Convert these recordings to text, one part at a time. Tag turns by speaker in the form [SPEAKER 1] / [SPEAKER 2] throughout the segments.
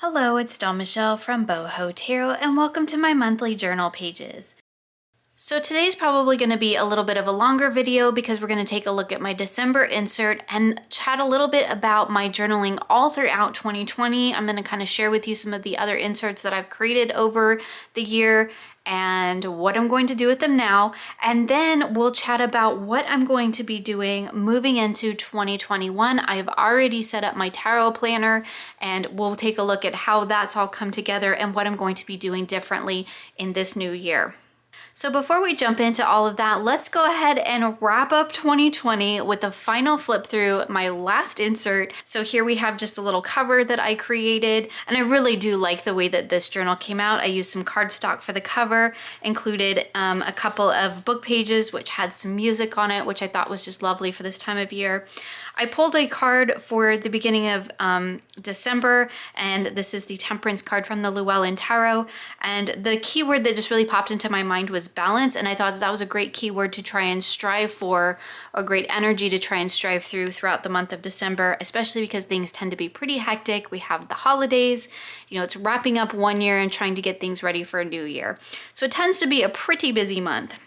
[SPEAKER 1] Hello, it's Dawn Michelle from Boho Tarot, and welcome to my monthly journal pages. So today's probably going to be a little bit of a longer video because we're going to take a look at my December insert and chat a little bit about my journaling all throughout 2020. I'm going to kind of share with you some of the other inserts that I've created over the year and what I'm going to do with them now. And then we'll chat about what I'm going to be doing moving into 2021. I've already set up my tarot planner and we'll take a look at how that's all come together and what I'm going to be doing differently in this new year. So before we jump into all of that, let's go ahead and wrap up 2020 with the final flip through, my last insert. So here we have just a little cover that I created, and I really do like the way that this journal came out. I used some cardstock for the cover, included a couple of book pages which had some music on it, which I thought was just lovely for this time of year. I pulled a card for the beginning of December, and this is the Temperance card from the Llewellyn Tarot, and the keyword that just really popped into my mind was balance, and I thought that was a great keyword to try and strive for, or great energy to try and strive throughout the month of December, especially because things tend to be pretty hectic. We have the holidays, it's wrapping up one year and trying to get things ready for a new year. So it tends to be a pretty busy month.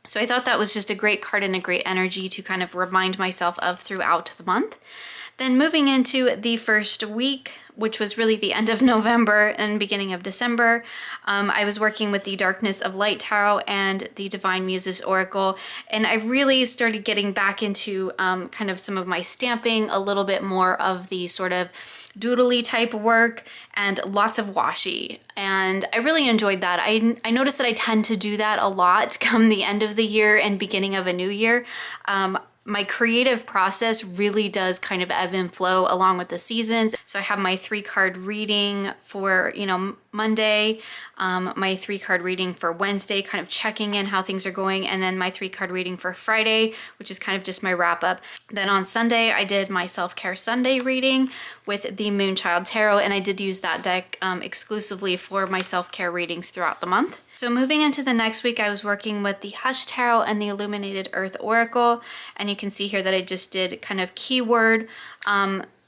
[SPEAKER 1] So I thought that was just a great card and a great energy to kind of remind myself of throughout the month. Then moving into the first week, which was really the end of November and beginning of December, I was working with the Darkness of Light Tarot and the Divine Muses Oracle, and I really started getting back into kind of some of my stamping, a little bit more of the sort of doodly type work, and lots of washi, and I really enjoyed that. I noticed that I tend to do that a lot come the end of the year and beginning of a new year. My creative process really does kind of ebb and flow along with the seasons. So I have my 3-card reading for, Monday, my 3-card reading for Wednesday, kind of checking in how things are going, and then my 3-card reading for Friday, which is kind of just my wrap up. Then on Sunday, I did my self-care Sunday reading with the Moonchild Tarot, and I did use that deck exclusively for my self-care readings throughout the month. So moving into the next week, I was working with the Hush Tarot and the Illuminated Earth Oracle, and you can see here that I just did kind of keyword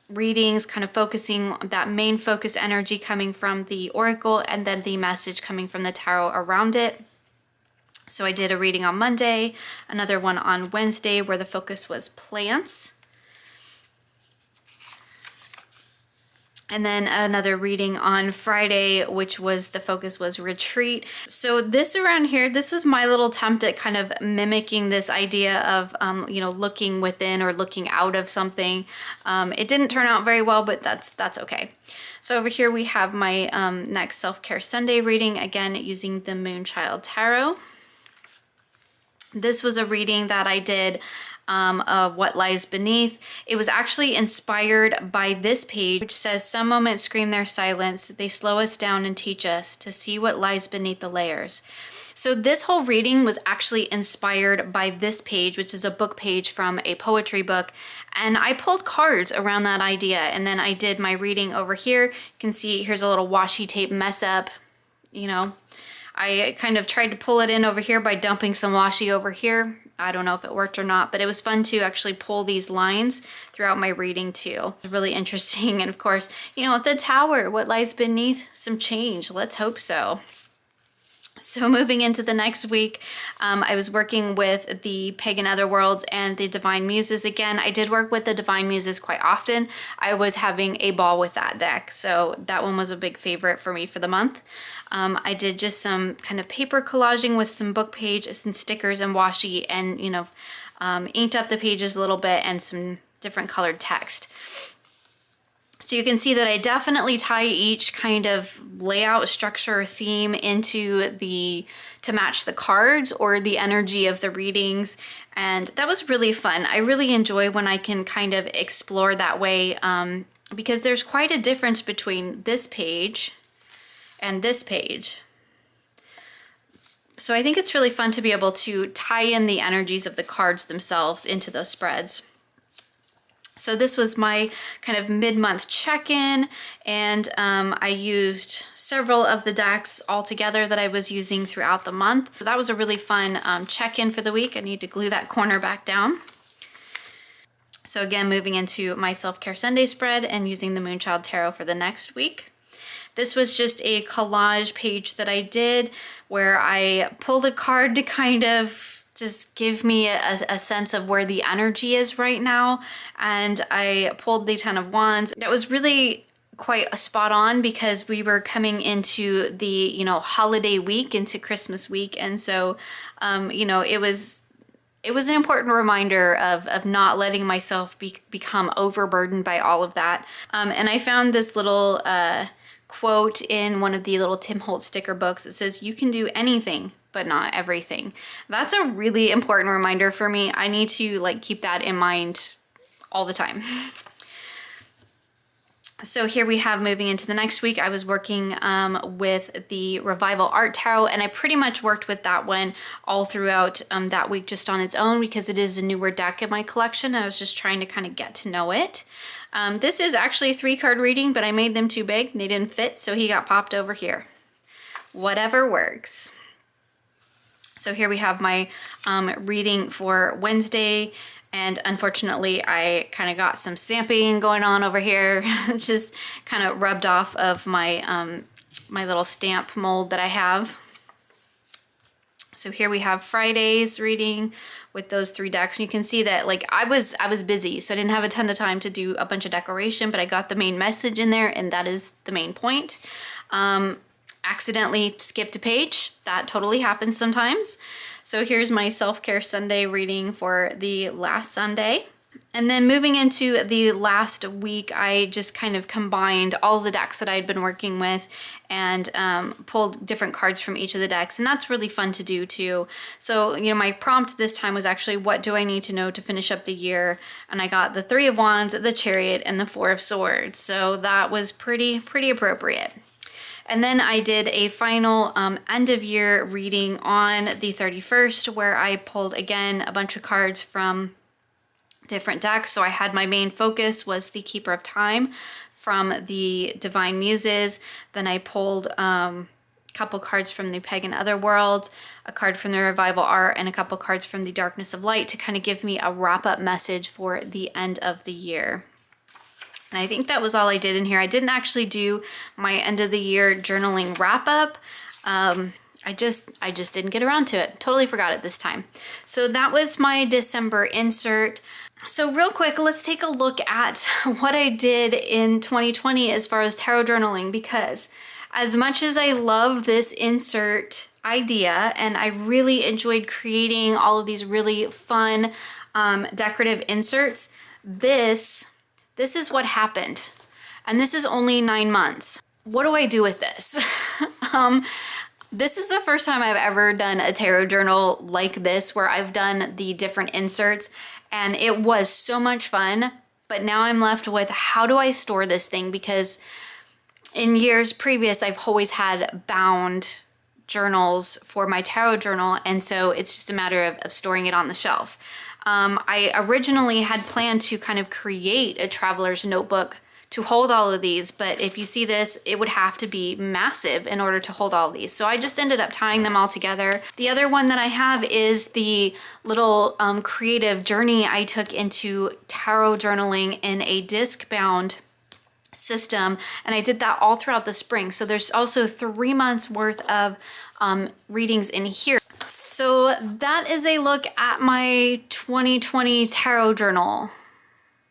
[SPEAKER 1] readings, kind of focusing that main focus energy coming from the oracle and then the message coming from the tarot around it. So I did a reading on Monday, another one on Wednesday where the focus was plants, and then another reading on Friday, which was the focus was retreat. So this around here, this was my little attempt at kind of mimicking this idea of, looking within or looking out of something. It didn't turn out very well, but that's okay. So over here we have my next self-care Sunday reading, again using the Moonchild Tarot. This was a reading that I did of What Lies Beneath. It was actually inspired by this page, which says, "Some moments scream their silence. They slow us down and teach us to see what lies beneath the layers." So this whole reading was actually inspired by this page, which is a book page from a poetry book. And I pulled cards around that idea. And then I did my reading over here. You can see here's a little washi tape mess up, I kind of tried to pull it in over here by dumping some washi over here. I don't know if it worked or not, but it was fun to actually pull these lines throughout my reading too. It's really interesting. And of course, the tower, what lies beneath? Some change. Let's hope so. So moving into the next week, I was working with the Pagan Otherworlds and the Divine Muses again. I did work with the Divine Muses quite often. I was having a ball with that deck, so that one was a big favorite for me for the month. I did just some kind of paper collaging with some book pages and stickers and washi, and inked up the pages a little bit and some different colored text. So you can see that I definitely tie each kind of layout, structure, theme into to match the cards or the energy of the readings. And that was really fun. I really enjoy when I can kind of explore that way because there's quite a difference between this page and this page. So I think it's really fun to be able to tie in the energies of the cards themselves into those spreads. So this was my kind of mid-month check-in, and I used several of the decks all together that I was using throughout the month. So that was a really fun check-in for the week. I need to glue that corner back down. So again, moving into my Self-Care Sunday spread and using the Moonchild Tarot for the next week. This was just a collage page that I did where I pulled a card to kind of just give me a sense of where the energy is right now. And I pulled the Ten of Wands. That was really quite a spot on because we were coming into the, you know, holiday week, into Christmas week. And so, you know, it was an important reminder of not letting myself become overburdened by all of that. And I found this little quote in one of the little Tim Holtz sticker books. It says, "You can do anything, but not everything." That's a really important reminder for me. I need to like keep that in mind all the time. So here we have, moving into the next week, I was working with the Revival Art Tarot, and I pretty much worked with that one all throughout that week just on its own because it is a newer deck in my collection. I was just trying to kind of get to know it. This is actually a 3-card reading, but I made them too big. They didn't fit, so he got popped over here. Whatever works. So here we have my reading for Wednesday. And unfortunately, I kind of got some stamping going on over here. Just kind of rubbed off of my my little stamp mold that I have. So here we have Friday's reading with those 3 decks. And you can see that like I was busy, so I didn't have a ton of time to do a bunch of decoration, but I got the main message in there, and that is the main point. Accidentally skipped a page. That totally happens sometimes. So here's my Self-Care Sunday reading for the last Sunday. And then moving into the last week, I just kind of combined all the decks that I'd been working with and pulled different cards from each of the decks. And that's really fun to do too. So, you know, my prompt this time was actually, what do I need to know to finish up the year? And I got the 3 of Wands, the Chariot, and the 4 of Swords. So that was pretty appropriate. And then I did a final end of year reading on the 31st where I pulled again a bunch of cards from different decks. So I had my main focus was the Keeper of Time from the Divine Muses. Then I pulled a couple cards from the Pagan Otherworld, a card from the Revival Art, and a couple cards from the Darkness of Light to kind of give me a wrap-up message for the end of the year. And I think that was all I did in here. I didn't actually do my end of the year journaling wrap up. I just didn't get around to it. Totally forgot it this time. So that was my December insert. So real quick, let's take a look at what I did in 2020 as far as tarot journaling, because as much as I love this insert idea and I really enjoyed creating all of these really fun decorative inserts, this is what happened. And this is only 9 months. What do I do with this? This is the first time I've ever done a tarot journal like this, where I've done the different inserts, and it was so much fun. But now I'm left with, how do I store this thing? Because in years previous, I've always had bound journals for my tarot journal, and so it's just a matter of storing it on the shelf. I originally had planned to kind of create a traveler's notebook to hold all of these, but if you see this, it would have to be massive in order to hold all of these. So I just ended up tying them all together. The other one that I have is the little creative journey I took into tarot journaling in a disc bound system, and I did that all throughout the spring. So there's also 3 months worth of readings in here. So that is a look at my 2020 tarot journal,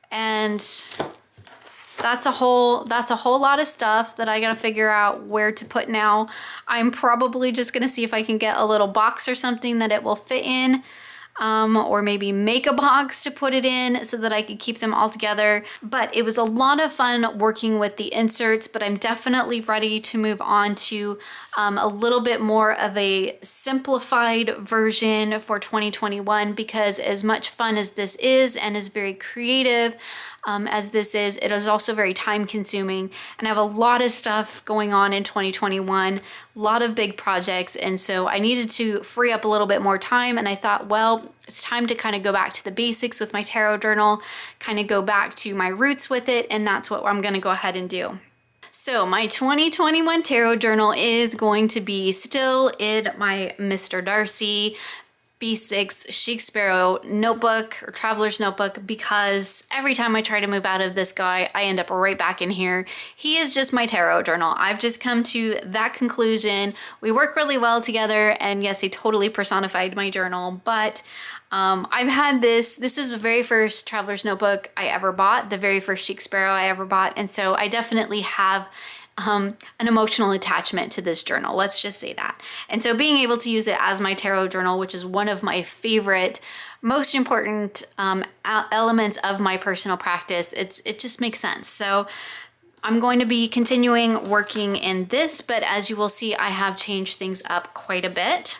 [SPEAKER 1] and that's a whole lot of stuff that I gotta figure out where to put now. I'm probably just gonna see if I can get a little box or something that it will fit in, or maybe make a box to put it in so that I could keep them all together. But it was a lot of fun working with the inserts, but I'm definitely ready to move on to a little bit more of a simplified version for 2021, because as much fun as this is and is very creative as this is, it is also very time consuming, and I have a lot of stuff going on in 2021, a lot of big projects, and so I needed to free up a little bit more time, and I thought, well, it's time to kind of go back to the basics with my tarot journal, kind of go back to my roots with it, and that's what I'm going to go ahead and do. So my 2021 tarot journal is going to be still in my Mr. Darcy B6 Chic Sparrow notebook or traveler's notebook because every time I try to move out of this guy, I end up right back in here. He is just my tarot journal. I've just come to that conclusion. We work really well together, and yes, he totally personified my journal, but I've had this is the very first traveler's notebook I ever bought, the very first Chic Sparrow I ever bought, and so I definitely have an emotional attachment to this journal. Let's just say that. And so being able to use it as my tarot journal, which is one of my favorite, most important elements of my personal practice, it just makes sense. So I'm going to be continuing working in this, but as you will see, I have changed things up quite a bit.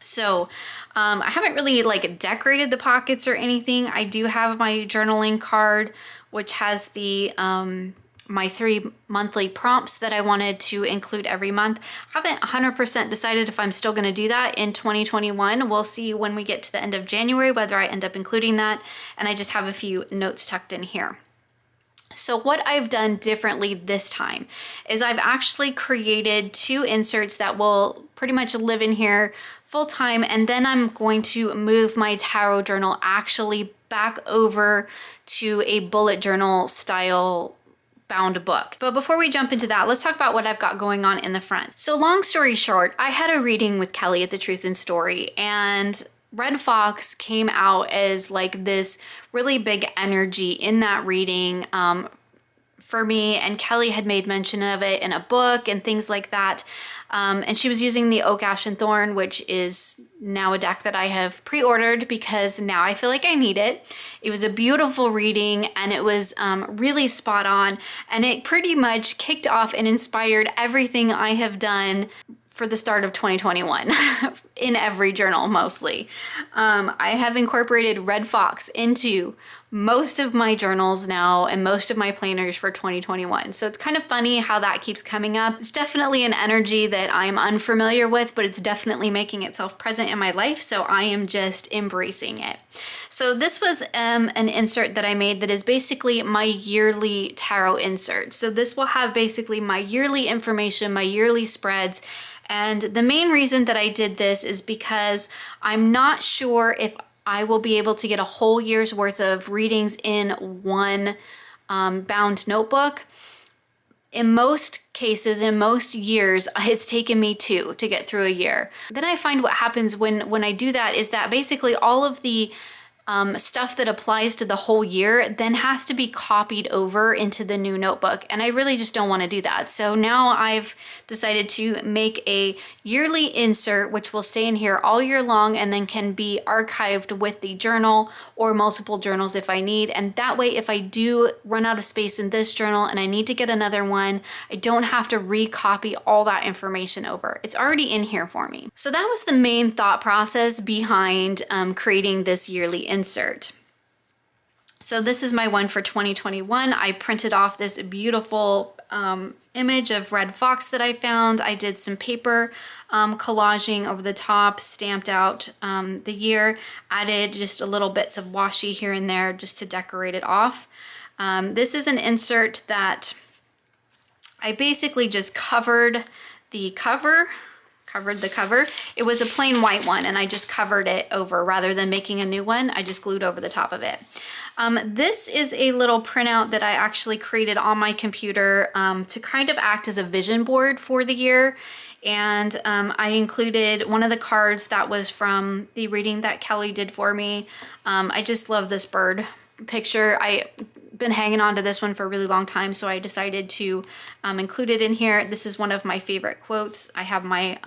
[SPEAKER 1] So I haven't really like decorated the pockets or anything. I do have my journaling card, which has the my 3 monthly prompts that I wanted to include every month. I haven't 100% decided if I'm still going to do that in 2021. We'll see when we get to the end of January whether I end up including that, and I just have a few notes tucked in here. So what I've done differently this time is I've actually created 2 inserts that will pretty much live in here full time, and then I'm going to move my tarot journal actually back over to a bullet journal style bound book. But before we jump into that, let's talk about what I've got going on in the front. So long story short, I had a reading with Kelly at The Truth in Story, and Red Fox came out as like this really big energy in that reading for me, and Kelly had made mention of it in a book and things like that. And she was using the Oak, Ash, and Thorn, which is now a deck that I have pre-ordered because now I feel like I need it. It was a beautiful reading, and it was really spot on, and it pretty much kicked off and inspired everything I have done for the start of 2021 in every journal mostly. I have incorporated Red Fox into most of my journals now and most of my planners for 2021. So it's kind of funny how that keeps coming up. It's definitely an energy that I'm unfamiliar with, but it's definitely making itself present in my life. So I am just embracing it. So this was an insert that I made that is basically my yearly tarot insert. So this will have basically my yearly information, my yearly spreads. And the main reason that I did this is because I'm not sure if I will be able to get a whole year's worth of readings in one bound notebook. In most cases, in most years, it's taken me 2 to get through a year. Then I find what happens when I do that is that basically all of the stuff that applies to the whole year then has to be copied over into the new notebook, and I really just don't want to do that. So now I've decided to make a yearly insert which will stay in here all year long and then can be archived with the journal or multiple journals if I need, and that way if I do run out of space in this journal and I need to get another one, I don't have to recopy all that information over. It's already in here for me. So that was the main thought process behind creating this yearly insert. So this is my one for 2021. I printed off this beautiful image of Red Fox that I found. I did some paper collaging over the top, stamped out the year, added just a little bits of washi here and there just to decorate it off. This is an insert that I basically just covered the cover. It was a plain white one, and I just covered it over rather than making a new one. I just glued over the top of it. This is a little printout that I actually created on my computer to kind of act as a vision board for the year. And I included one of the cards that was from the reading that Kelly did for me. I just love this bird picture. I've been hanging on to this one for a really long time, so I decided to include it in here. This is one of my favorite quotes. I have my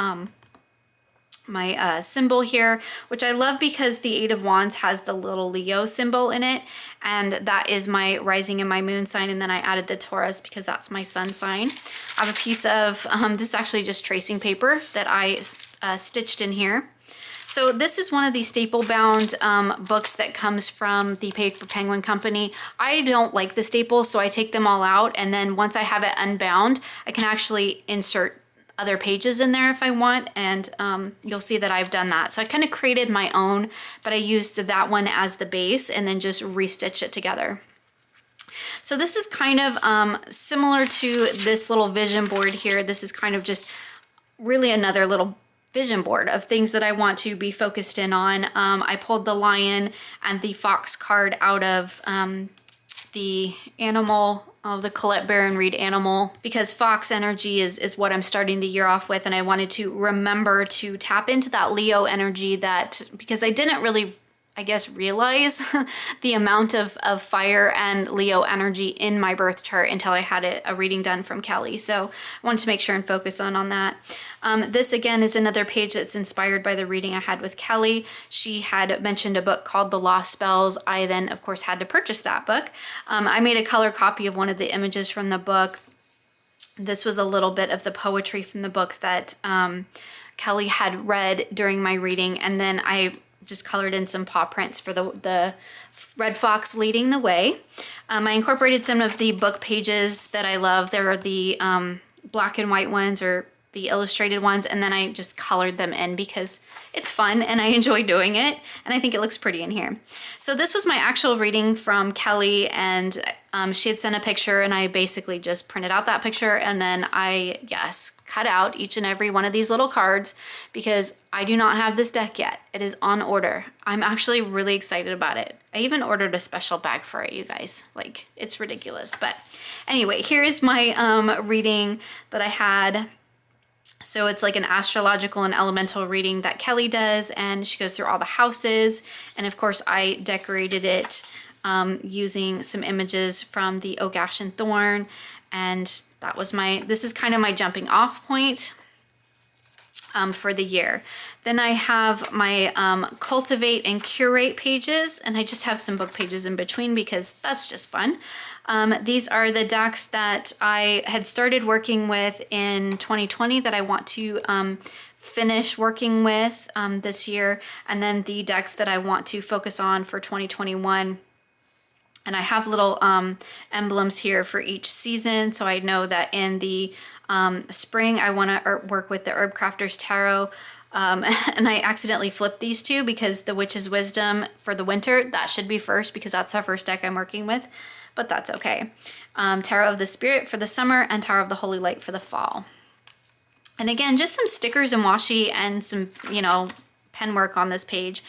[SPEAKER 1] symbol here, which I love because the 8 of Wands has the little Leo symbol in it, and that is my rising and my moon sign, and then I added the Taurus because that's my sun sign. I have a piece of, this is actually just tracing paper that I stitched in here. So this is one of the staple bound books that comes from the Paper Penguin Company. I don't like the staples, so I take them all out, and then once I have it unbound, I can actually insert other pages in there if I want, and you'll see that I've done that. So I kind of created my own, but I used that one as the base and then just restitched it together. So this is kind of similar to this little vision board here. This is kind of just really another little vision board of things that I want to be focused in on. I pulled the lion and the fox card out of the animal, the Colette Baron Reid animal, because fox energy is what I'm starting the year off with, and I wanted to remember to tap into that Leo energy, that because I didn't really, I guess, realize the amount of fire and Leo energy in my birth chart until I had a reading done from Kelly. So I wanted to make sure and focus on that. This again is another page that's inspired by the reading I had with Kelly. She had mentioned a book called The Lost Spells. I then, of course, had to purchase that book. I made a color copy of one of the images from the book. This was a little bit of the poetry from the book that Kelly had read during my reading, and then I just colored in some paw prints for the red fox leading the way. I incorporated some of the book pages that I love. There are the black and white ones or the illustrated ones, and then I just colored them in because it's fun and I enjoy doing it, and I think it looks pretty in here. So this was my actual reading from Kelly, and she had sent a picture, and I basically just printed out that picture, and then I, cut out each and every one of these little cards because I do not have this deck yet. It is on order. I'm actually really excited about it. I even ordered a special bag for it, you guys. Like, it's ridiculous. But anyway, here is my reading that I had. So it's like an astrological and elemental reading that Kelly does, and she goes through all the houses. And of course, I decorated it using some images from the Oak, Ash, and Thorn. And that was this is kind of my jumping off point for the year. Then I have my cultivate and curate pages, and I just have some book pages in between because that's just fun. These are the decks that I had started working with in 2020 that I want to finish working with this year, and then the decks that I want to focus on for 2021. And I have little emblems here for each season, so I know that in the spring I want to work with the Herb Crafters Tarot. And I accidentally flipped these two because the Witch's Wisdom for the winter, that should be first because that's the first deck I'm working with, but that's okay. Tarot of the Spirit for the summer and Tarot of the Holy Light for the fall. And again, just some stickers and washi and some, pen work on this page.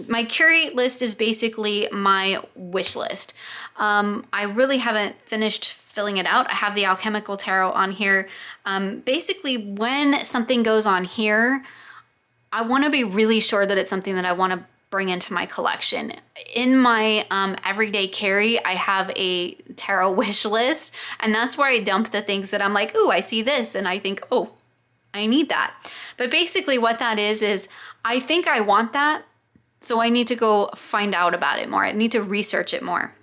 [SPEAKER 1] My curate list is basically my wish list. I really haven't finished filling it out. I have the Alchemical Tarot on here. Basically, when something goes on here, I want to be really sure that it's something that I want to bring into my collection. In my everyday carry, I have a tarot wish list, and that's where I dump the things that I'm like, ooh, I see this, and I think, oh, I need that. But basically what that is I think I want that, so I need to go find out about it more. I need to research it more.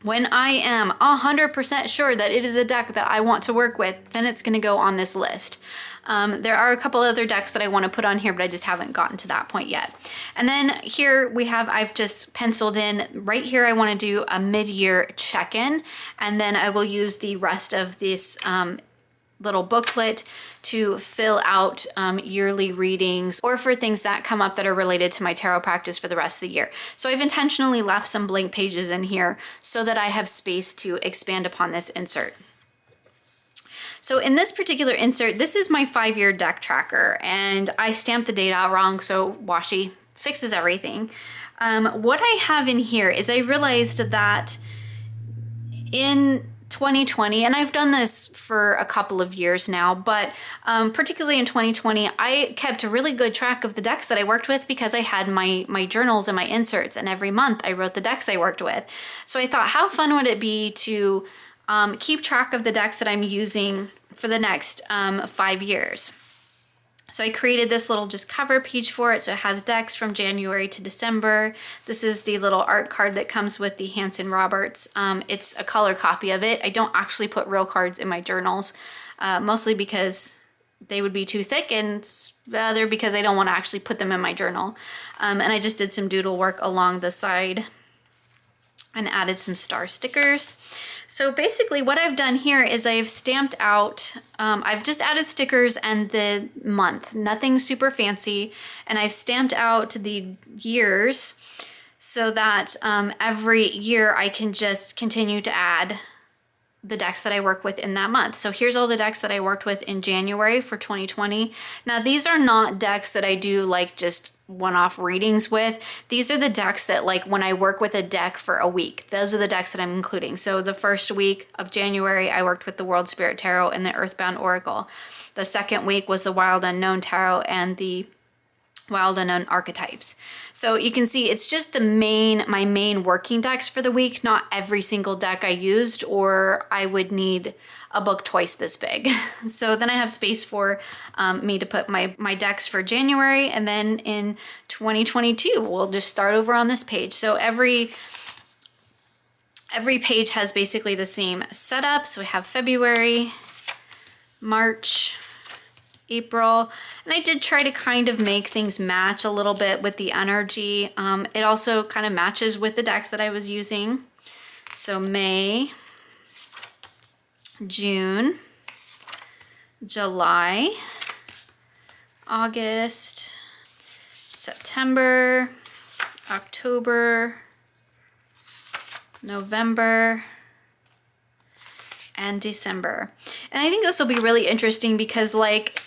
[SPEAKER 1] When I am 100% sure that it is a deck that I want to work with, then it's going to go on this list. There are a couple other decks that I want to put on here, but I just haven't gotten to that point yet. And then here we have, I've just penciled in right here, I want to do a mid-year check-in, and then I will use the rest of this little booklet to fill out yearly readings or for things that come up that are related to my tarot practice for the rest of the year. So I've intentionally left some blank pages in here so that I have space to expand upon this insert. So in this particular insert, this is my 5-year deck tracker, and I stamped the date out wrong, so washi fixes everything. What I have in here is I realized that in 2020, and I've done this for a couple of years now, but particularly in 2020, I kept a really good track of the decks that I worked with because I had my journals and my inserts, and every month I wrote the decks I worked with. So I thought, how fun would it be to keep track of the decks that I'm using for the next 5 years? So I created this little just cover page for it. So it has decks from January to December. This is the little art card that comes with the Hanson Roberts. It's a color copy of it. I don't actually put real cards in my journals, mostly because they would be too thick, and other because I don't want to actually put them in my journal. And I just did some doodle work along the side and added some star stickers. So basically what I've done here is I've stamped out, I've just added stickers and the month, nothing super fancy, and I've stamped out the years so that every year I can just continue to add the decks that I work with in that month. So here's all the decks that I worked with in January for 2020. Now these are not decks that I do like just one-off readings with. These are the decks that like when I work with a deck for a week, those are the decks that I'm including. So the first week of January, I worked with the World Spirit Tarot and the Earthbound Oracle. The second week was the Wild Unknown Tarot and the Wild Unknown Archetypes. So you can see it's just my main working decks for the week, not every single deck I used, or I would need a book twice this big. So then I have space for me to put my decks for January, and then in 2022, we'll just start over on this page. So every page has basically the same setup. So we have February, March, April, and I did try to kind of make things match a little bit with the energy. It also kind of matches with the decks that I was using. So May, June, July, August, September, October, November, and December. And I think this will be really interesting because like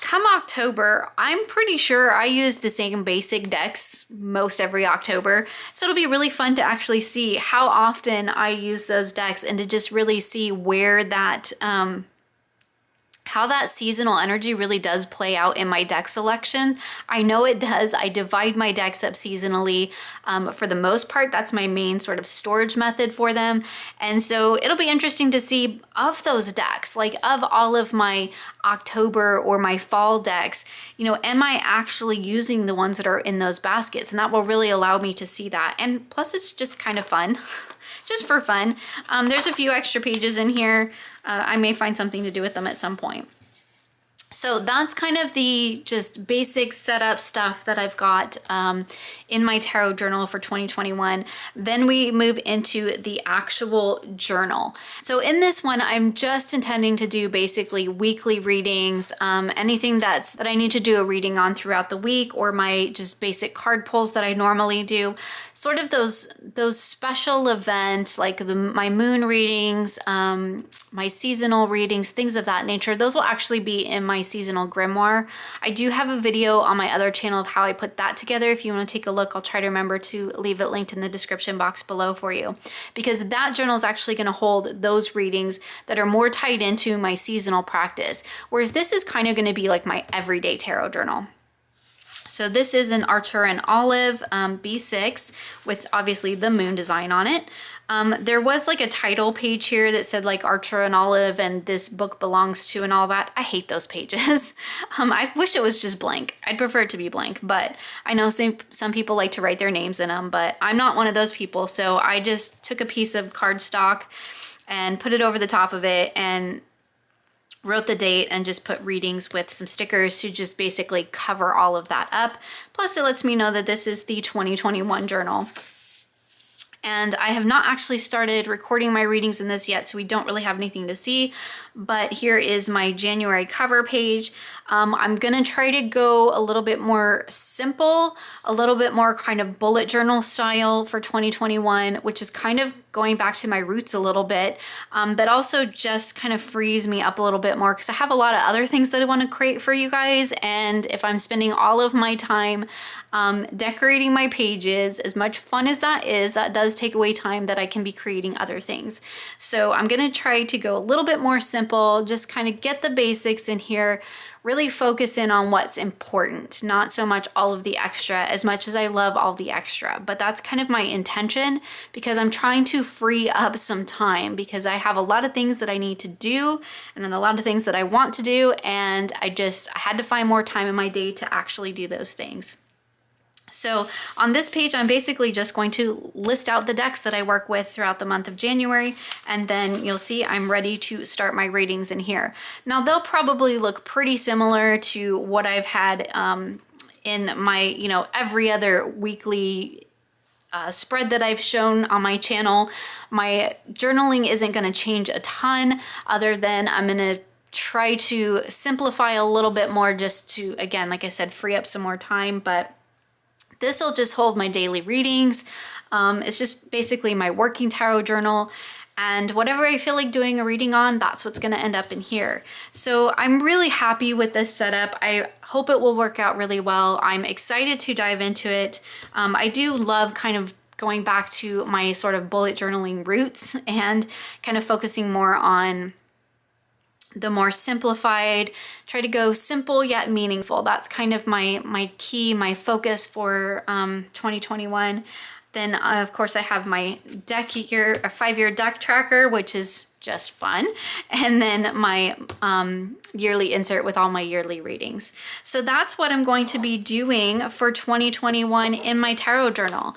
[SPEAKER 1] come October, I'm pretty sure I use the same basic decks most every October. So it'll be really fun to actually see how often I use those decks and to just really see where that, how that seasonal energy really does play out in my deck selection. I know it does. I divide my decks up seasonally. For the most part, that's my main sort of storage method for them. And so it'll be interesting to see of those decks, like of all of my October or my fall decks, you know, am I actually using the ones that are in those baskets? And that will really allow me to see that. And plus it's just kind of fun. Just for fun. There's a few extra pages in here. I may find something to do with them at some point. So that's kind of the just basic setup stuff that I've got in my tarot journal for 2021. Then we move into the actual journal. So in this one, I'm just intending to do basically weekly readings, anything that I need to do a reading on throughout the week, or my just basic card pulls that I normally do. Sort of those special events like my moon readings, my seasonal readings, things of that nature. Those will actually be in my seasonal grimoire. I do have a video on my other channel of how I put that together. If you want to take a look, I'll try to remember to leave it linked in the description box below for you, because that journal is actually going to hold those readings that are more tied into my seasonal practice, whereas this is kind of going to be like my everyday tarot journal. So this is an Archer and Olive B6 with obviously the moon design on it. There was like a title page here that said like Archer and Olive and this book belongs to and all that. I hate those pages. I wish it was just blank. I'd prefer it to be blank, but I know some people like to write their names in them, but I'm not one of those people. So I just took a piece of cardstock and put it over the top of it and wrote the date and just put readings with some stickers to just basically cover all of that up. Plus it lets me know that this is the 2021 journal. And I have not actually started recording my readings in this yet, so we don't really have anything to see. But here is my January cover page. I'm gonna try to go a little bit more simple, a little bit more kind of bullet journal style for 2021, which is kind of going back to my roots a little bit, but also just kind of frees me up a little bit more because I have a lot of other things that I want to create for you guys. And if I'm spending all of my time decorating my pages, as much fun as that is, that does take away time that I can be creating other things. So I'm gonna try to go a little bit more simple, just kind of get the basics in here, really focus in on what's important, not so much all of the extra, as much as I love all the extra. But that's kind of my intention, because I'm trying to free up some time, because I have a lot of things that I need to do and then a lot of things that I want to do, and I had to find more time in my day to actually do those things. So on this page, I'm basically just going to list out the decks that I work with throughout the month of January, and then you'll see I'm ready to start my readings in here. Now they'll probably look pretty similar to what I've had in my, every other weekly spread that I've shown on my channel. My journaling isn't going to change a ton, other than I'm going to try to simplify a little bit more, just to, again, like I said, free up some more time. But this will just hold my daily readings. It's just basically my working tarot journal. and whatever I feel like doing a reading on, that's what's gonna end up in here. So I'm really happy with this setup. I hope it will work out really well. I'm excited to dive into it. I do love kind of going back to my sort of bullet journaling roots and kind of focusing more on the more simplified, try to go simple yet meaningful. That's kind of my key, my focus for 2021. Then of course I have my deck year, a 5-year deck tracker, which is just fun. And then my yearly insert with all my yearly readings. So that's what I'm going to be doing for 2021 in my tarot journal.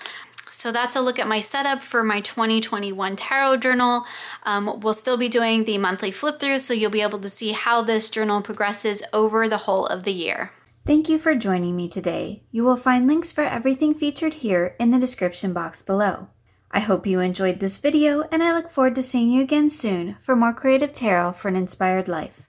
[SPEAKER 1] So that's a look at my setup for my 2021 tarot journal. We'll still be doing the monthly flip throughs, so you'll be able to see how this journal progresses over the whole of the year. Thank you for joining me today. You will find links for everything featured here in the description box below. I hope you enjoyed this video, and I look forward to seeing you again soon for more creative tarot for an inspired life.